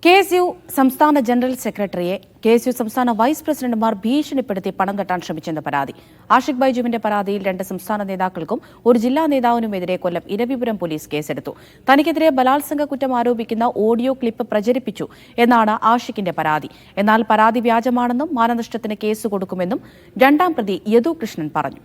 KSU സംസ്ഥാന general സെക്രട്ടറിയെ KSU സംസ്ഥാന വൈസ് പ്രസിഡന്റുമാർ ഭീഷണിപ്പെടുത്തി പണം തട്ടാൻ ശ്രമിച്ചെന്ന പരാതി. ആഷിഖ് ബൈജുവിന്റെ പരാതിയിൽ 2 സംസ്ഥാന നേതാക്കൾക്കും ഒരു ജില്ലാ നേതാവിനുമെതിരെ കൊല്ലം ഇരവിപുരം പോലീസ് കേസെടുത്തു. തനിക്കെതിരെ ബലാത്സംഗ കുറ്റം ആരോപിക്കുന്ന ഓഡിയോ ക്ലിപ്പ് പ്രചരിപ്പിച്ചു എന്നാണ് ആഷിഖിന്റെ പരാതി. എന്നാൽ പരാതി വ്യാജമാണെന്നും മാനനഷ്ടത്തിന് കേസ് കൊടുക്കുമെന്നും 2ാം പ്രതി യദു കൃഷ്ണൻ പറഞ്ഞു.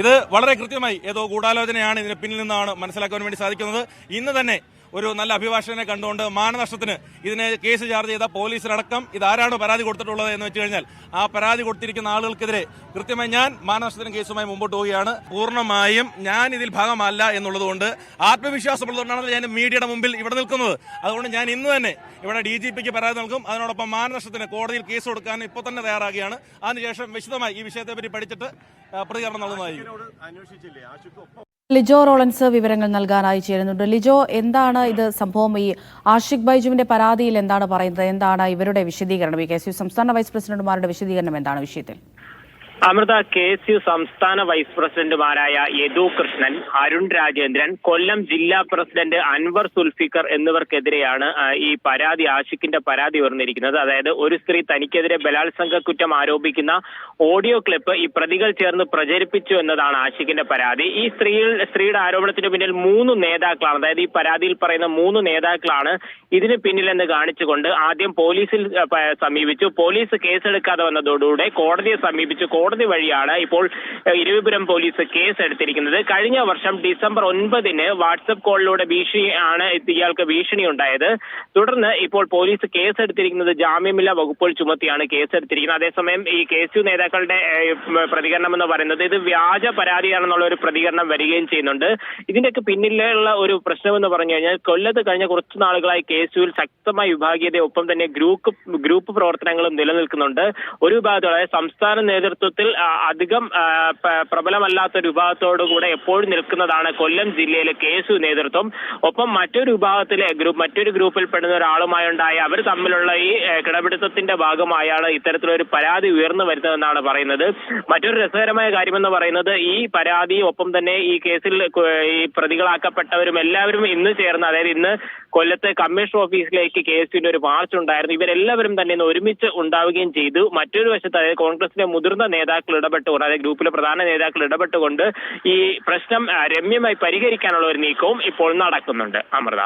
ഇത് വളരെ കൃത്യമായി ഏതോ ഗൂഢാലോചനയാണ് ഇതിന് പിന്നിൽ നിന്നാണ് മനസ്സിലാക്കാൻ വേണ്ടി സാധിക്കുന്നത്. ഇന്ന് തന്നെ ഒരു നല്ല അഭിഭാഷകനെ കണ്ടുകൊണ്ട് മാനനഷ്ടത്തിന് ഇതിനെ കേസ് ചാർജ് ചെയ്ത പോലീസിനടക്കം ഇതാരാണ് പരാതി കൊടുത്തിട്ടുള്ളത് എന്ന് വെച്ച് കഴിഞ്ഞാൽ ആ പരാതി കൊടുത്തിരിക്കുന്ന ആളുകൾക്കെതിരെ കൃത്യമായി ഞാൻ മാനനഷ്ടത്തിന് കേസുമായി മുമ്പോട്ട് പോവുകയാണ്. പൂർണ്ണമായും ഞാൻ ഇതിൽ ഭാഗമല്ല എന്നുള്ളതുകൊണ്ട് ആത്മവിശ്വാസമുള്ളതുകൊണ്ടാണ് ഞാൻ മീഡിയയുടെ മുമ്പിൽ ഇവിടെ നിൽക്കുന്നത്. അതുകൊണ്ട് ഞാൻ ഇന്ന് തന്നെ ഇവിടെ DGPക്ക് പരാതി നൽകും. അതിനോടൊപ്പം മാനനഷ്ടത്തിന് കോടതിയിൽ കേസ് കൊടുക്കാൻ ഇപ്പോൾ തന്നെ തയ്യാറാകുകയാണ്. അതിനുശേഷം വിശദമായി ഈ വിഷയത്തെപ്പറ്റി പഠിച്ചിട്ട് പ്രതികരണം നൽകുന്നതായിരിക്കും. ലിജോ റോളൻസ് വിവരങ്ങൾ നൽകാനായി ചേരുന്നുണ്ട്. ലിജോ, എന്താണ് ഇത് സംഭവം? ഈ ആഷിഖ് ബൈജുവിന്റെ പരാതിയിൽ എന്താണ് പറയുന്നത്? എന്താണ് ഇവരുടെ വിശദീകരണം? KSU സംസ്ഥാന വൈസ് പ്രസിഡന്റുമാരുടെ വിശദീകരണം എന്താണ് വിഷയത്തിൽ? അമൃത, KSU സംസ്ഥാന വൈസ് പ്രസിഡന്റുമാരായ യദു കൃഷ്ണൻ, അരുൺ രാജേന്ദ്രൻ, കൊല്ലം ജില്ലാ പ്രസിഡന്റ് അൻവർ സുൽഫിക്കർ എന്നിവർക്കെതിരെയാണ് ഈ പരാതി, ആഷിഖിന്റെ പരാതി ഉയർന്നിരിക്കുന്നത്. അതായത് ഒരു സ്ത്രീ തനിക്കെതിരെ ബലാത്സംഗ കുറ്റം ആരോപിക്കുന്ന ഓഡിയോ ക്ലിപ്പ് ഈ പ്രതികൾ ചേർന്ന് പ്രചരിപ്പിച്ചു എന്നതാണ് ആഷിഖിന്റെ പരാതി. ഈ സ്ത്രീയുടെ ആരോപണത്തിന് പിന്നിൽ 3 നേതാക്കളാണ്, അതായത് ഈ പരാതിയിൽ പറയുന്ന 3 നേതാക്കളാണ് ഇതിന് പിന്നിലെന്ന് കാണിച്ചുകൊണ്ട് ആദ്യം പോലീസിൽ സമീപിച്ചു. പോലീസ് കേസെടുക്കാതെ വന്നതോടുകൂടെ കോടതിയെ സമീപിച്ചു. കോടതി വഴിയാണ് ഇപ്പോൾ ഇരവിപുരം പോലീസ് കേസ് എടുത്തിരിക്കുന്നത്. കഴിഞ്ഞ വർഷം ഡിസംബർ 9-ന് വാട്സപ്പ് കോളിലൂടെ ഇയാൾക്ക് ഭീഷണി ഉണ്ടായത്. തുടർന്ന് ഇപ്പോൾ പോലീസ് കേസ് എടുത്തിരിക്കുന്നത് ജാമ്യമില്ലാ വകുപ്പുകൾ ചുമത്തിയാണ് കേസ് എടുത്തിരിക്കുന്നത്. അതേസമയം ഈ KSU നേതാക്കളുടെ പ്രതികരണം എന്ന് പറയുന്നത് ഇത് വ്യാജ പരാതിയാണെന്നുള്ള ഒരു പ്രതികരണം വരികയും ചെയ്യുന്നുണ്ട്. ഇതിന്റെയൊക്കെ പിന്നിലുള്ള ഒരു പ്രശ്നമെന്ന് പറഞ്ഞു കഴിഞ്ഞാൽ കൊല്ലത്ത് കഴിഞ്ഞ കുറച്ചു നാളുകളായി KSUവിൽ ശക്തമായ വിഭാഗീയത, ഒപ്പം തന്നെ ഗ്രൂപ്പ് പ്രവർത്തനങ്ങളും നിലനിൽക്കുന്നുണ്ട്. ഒരു വിഭാഗത്തോടെ, അതായത് സംസ്ഥാന നേതൃത്വത്തിൽ അധികം പ്രബലമല്ലാത്ത ഒരു വിഭാഗത്തോടുകൂടെ എപ്പോഴും നിൽക്കുന്നതാണ് കൊല്ലം ജില്ലയിലെ KSU നേതൃത്വം. ഒപ്പം മറ്റൊരു വിഭാഗത്തിലെ മറ്റൊരു ഗ്രൂപ്പിൽ പെടുന്ന ഒരാളുമായുണ്ടായ അവർ തമ്മിലുള്ള ഈ കിടപിടുത്തത്തിന്റെ ഭാഗമായാണ് ഇത്തരത്തിലൊരു പരാതി ഉയർന്നു വരുന്നതെന്നാണ് പറയുന്നത്. മറ്റൊരു രസകരമായ കാര്യമെന്ന് പറയുന്നത് ഈ പരാതി, ഒപ്പം തന്നെ ഈ കേസിൽ ഈ പ്രതികളാക്കപ്പെട്ടവരും എല്ലാവരും ഇന്ന് ചേർന്ന്, അതായത് ഇന്ന് കൊല്ലത്ത് കമ്മീഷണർ ഓഫീസിലേക്ക് KSUവിന്റെ ഒരു മാർച്ച് ഉണ്ടായിരുന്നു. ഇവരെല്ലാവരും തന്നെ ഇന്ന് ഒരുമിച്ച് ഉണ്ടാവുകയും ചെയ്തു. മറ്റൊരു വശത്ത്, അതായത് കോൺഗ്രസിന്റെ മുതിർന്ന നേതാക്കൾ ഇടപെട്ടുകൊണ്ട്, അതായത് ഗ്രൂപ്പിലെ പ്രധാന നേതാക്കൾ ഇടപെട്ടുകൊണ്ട് ഈ പ്രശ്നം രമ്യമായി പരിഹരിക്കാനുള്ള ഒരു നീക്കവും ഇപ്പോൾ നടക്കുന്നുണ്ട്. അമൃത.